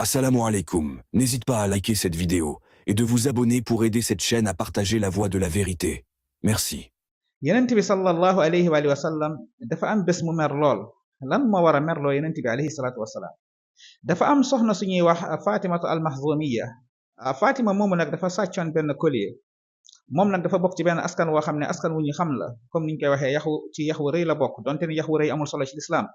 Assalamu alaikum. N'hésite pas à liker cette vidéo et de vous abonner pour aider cette chaîne à partager la voie de la vérité. Merci. Yonent bi sallallahu alayhi wa sallam dafa am bés mu mer lool. Lan moo war a merloo yonent bi alayhi salaatu wasalaam? Dafa am soxna suñuy wax Fatimatu al-Maxzumiya. Fatima moomu nag dafa sàccoon benn collier. moom nag dafa bokk ci benn askan woo xam ne askan wu ñu xam la comme niñ koy waxee yaxu rëy la bokk donte ni yaxu rëy amul solo ci lislaam.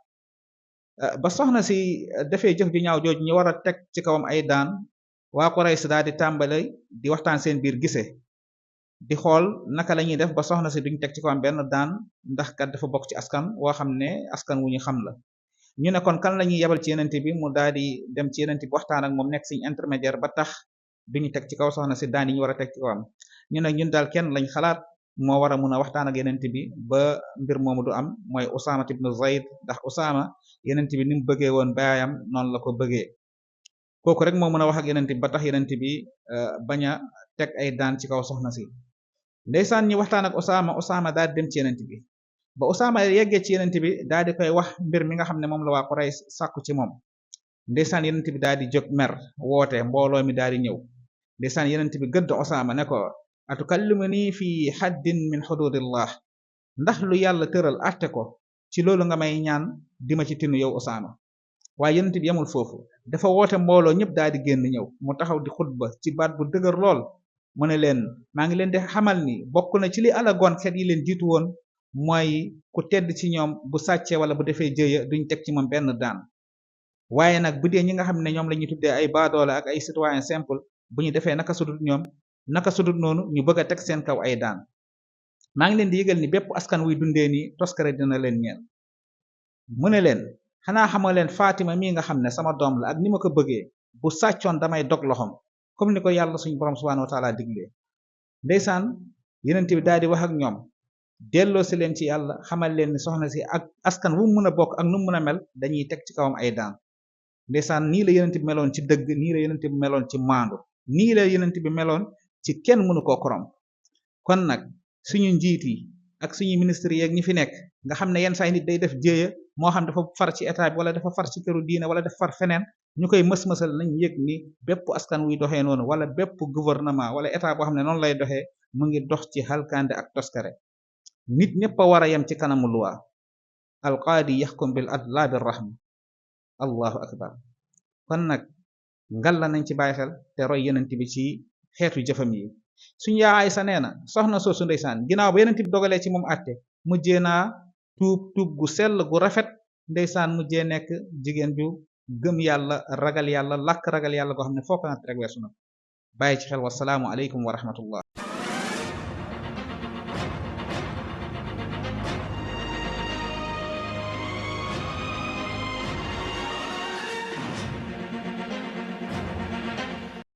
Ba soxna si defee jëf ju ñaaw jooju ñu war a teg ci kawam ay daan waa Quraysh daal di tàmbale di waxtaan seen biir gise di xool naka la ñuy def ba soxna si duñ teg ci kawam benn daan ndax kat dafa bokk ci askan woo xam ne askan wu ñu xam la. ñu ne kon kan la ñuy yebal ci yenent bi mu daal di dem ci yenent bi waxtaan ak moom nekk suñu intermédiaire ba tax duñu teg ci kaw soxna si daan yi ñu war a teg ci kawam. ñu ne ñun daal kenn lañ xalaat moo war a mun a waxtaan ak yenent bi ba mbir moomu du am mooy Usaama ibnu Zayd ndax Usaama yenent bi ni mu bëggee woon baayam noonu la ko bëggee kooku rek moo mën a wax ak yenent bi ba tax yenent bi bañ a teg ay daan ci kaw soxna si. ndeysaan ñi waxtaan ak Usaama daal di dem ci yenent bi ba Usaama yeggee ci yenent bi daal di koy wax mbir mi nga xam ne moom la waa Quraysh sàkku ci moom. ndeysaan yenent bi daal di jóg mer woote mbooloo mi daal di ñëw ndeysaan yenent bi gëdd Usaama ne ko atukallimuni fi haddin min hududillah ndax lu yàlla tëral atte ko ci loolu nga may ñaan dima ci tinu yow Usaama. waaye yenent bi yamul foofu dafa woote mbooloo ñëpp daal di génn ñëw mu taxaw di xutba ci baat bu dëgër lool mu ne leen maa ngi leen di xamal ni bokk na ci li alagoon xeet yi leen jiitu woon mooy ku tedd ci ñoom bu sàccee wala bu defee jëya duñ teg ci moom benn daan waaye nag bu dee ñi nga xam ne ñoom la ñuy tuddee ay baadoola ak ay citoyen simple bu ñu defee naka sudut noonu ñu bëgg a teg seen kaw ay daan. maa ngi leen di yëgal ni bépp askan wuy dundee ni toskare dina leen ñeel. mu ne leen xanaa xamoo leen Fatima mii nga xam ne sama doom la ak ni ma ko bëggee bu sàccoon damay dog loxom comme ni ko yàlla suñu borom subhanahu wa taala diglee. ndeysaan yenent bi daal di wax ak ñoom delloo si leen ci yàlla xamal leen ni soxna si ak askan wu mën a bokk ak nu mën a mel dañuy teg ci kawam ay daan. ndeysaan nii la yenent bi meloon ci dëgg nii la yenent bi meloon ci maandu nii la yenent bi meloon ci kenn mënu koo korom. kon nag suñu njiit yi ak suñu ministre yeeg ñi fi nekk nga xam ne yenn saa nit day def jéeya moo xam dafa far ci état bi wala dafa far ci këru diine wala dafa far feneen ñu koy mës-mësal nañ yëg ni bépp askan wuy doxee noonu wala bépp gouvernement wala état boo xam ne noonu lay doxee mu ngi dox ci halkande ak toskare. nit ñëpp a war a yem ci kanamu luwa alqaadi yaxkum bil adl la bir rahma. allahu akbar. kon nag ngal la nañ ci bàyyi xel te roy yenent bi ci xeetu jëfam yi. suñu yaa Aysa nee na soxna soosu ndeysaan ginnaaw ba yenent bi dogalee ci moom àtte mujjee naa tuub gu sell gu rafet ndeysaan mujjee nekk jigéen ju gëm yàlla ragal yàlla làkk ragal yàlla goo xam ne foo ko natt rek weesu na. bàyyi ci xel wasalaamu aleykum wa rahmatullah.